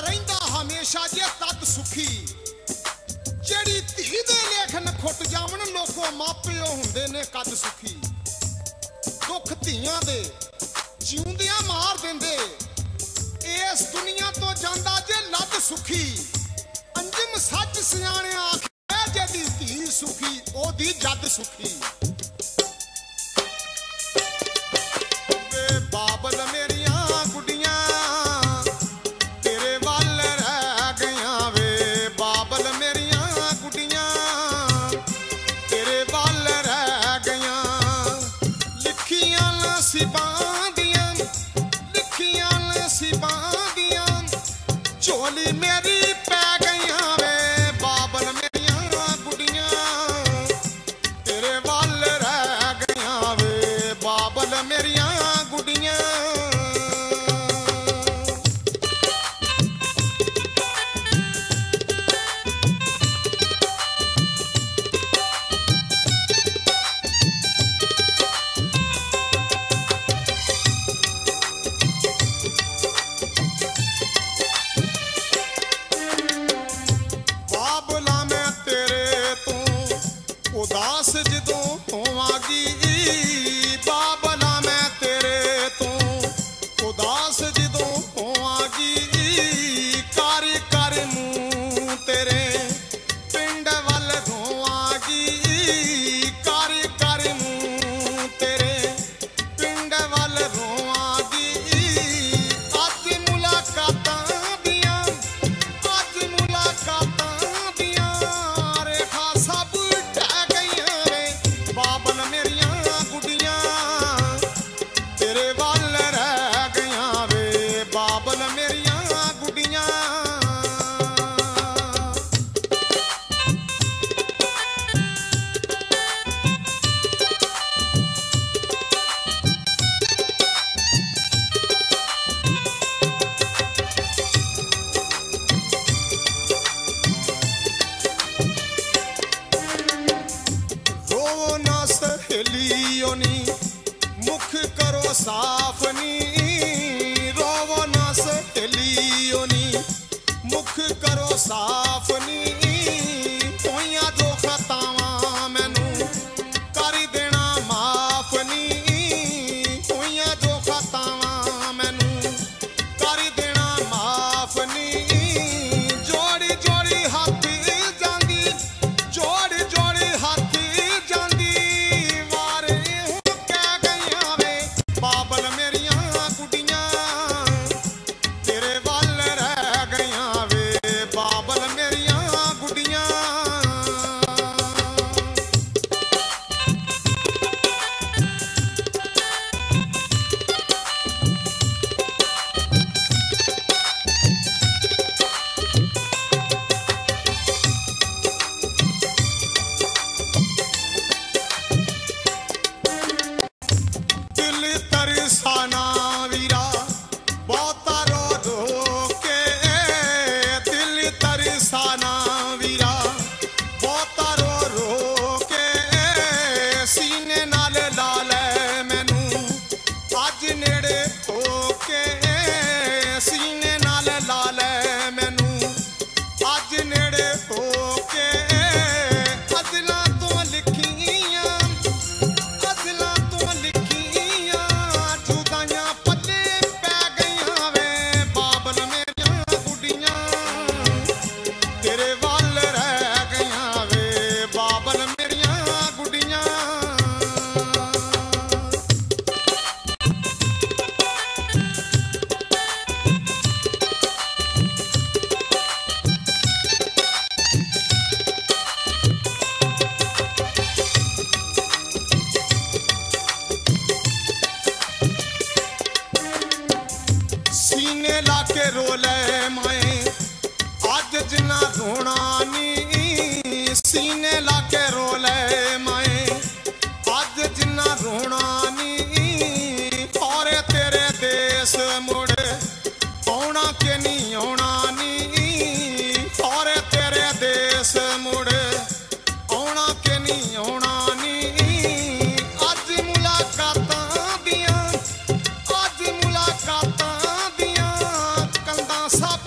रहिंदा हमेशा जे तद सुखी जेड़ी धी दे लेखन खुट जावन लोको मापिओ हुंदे ने कद सुखी दुख धीआं दे जिउंदियां मार देंदे इस दुनिया तो जांदा जे लद सुखी अंजिम सच सियाणे आखे जेदी धी सुखी ओदी जद सुखी बाबल मेरिया गुडियां तेरे वाल रह गईयां वे बाबल मेरिया गुडियां तेरे वाल रह गईयां लिखियां नसीबां दियां झोली मेरी पै गईयां वे बाबल मेरिया गुडियां तेरे वाल रह गईयां वे बाबल मेरिया गुडियां बाबला मैं तेरे तो उदास जदों होवांगी बाबला मैं तेरे तो उदास जदों होवांगी कर कर मूं तेरे पिंड वल रोवांगी कर कर मूं तेरे पिंड वल रोवांगी अज मुलाकातां दियां रेखा सब ढह गईयां वे बाबल मेरिया गुडियां तेरे वाल रह गईयां वे बाबल मेरिया गुडियां रोवो ना सहेलियों नी मुख करो साफ नी रोवो ना सहेलियों नी मुख करो साफ नी होइयां जो खतावां मैनू कर देना माफ नी होइयां जो खतावां मैनू कर देना माफ नी जोड़ी जोड़ी हाथ जांदी जोड़ी जोड़ी हाथ जांदी वारे हुण कह गईयां वे बाबल मेरिया गुडियां तेरे वाल रह गईयां वे बाबल मेरिया गुडियां दिल तरसाना वीरा बहुता रो रो के दिल तरसाना वीरा बहुता रो रो के सीने नाल ला ले मैनू अज नेड़े हो के सीने नाल ला ले मैनू अज नेड़े हो के अदला तो लिखियां जुदाइयां पल्ले पै गईयां वे बाबल मेरिया गुडियां तेरे वाल रह गईयां वे बाबल मेरिया गुडियां सीने लाके रोले माए अज जिन्ना रोना नी सीने लाके रोले माए अज जिन्ना रोना नी और तेरे देश मुड़ आउणा के नहीं आउणा नी और तेरे देश मुड़ आउणा के नहीं आउणा नी अज मुलाकातां दियां कंधां सब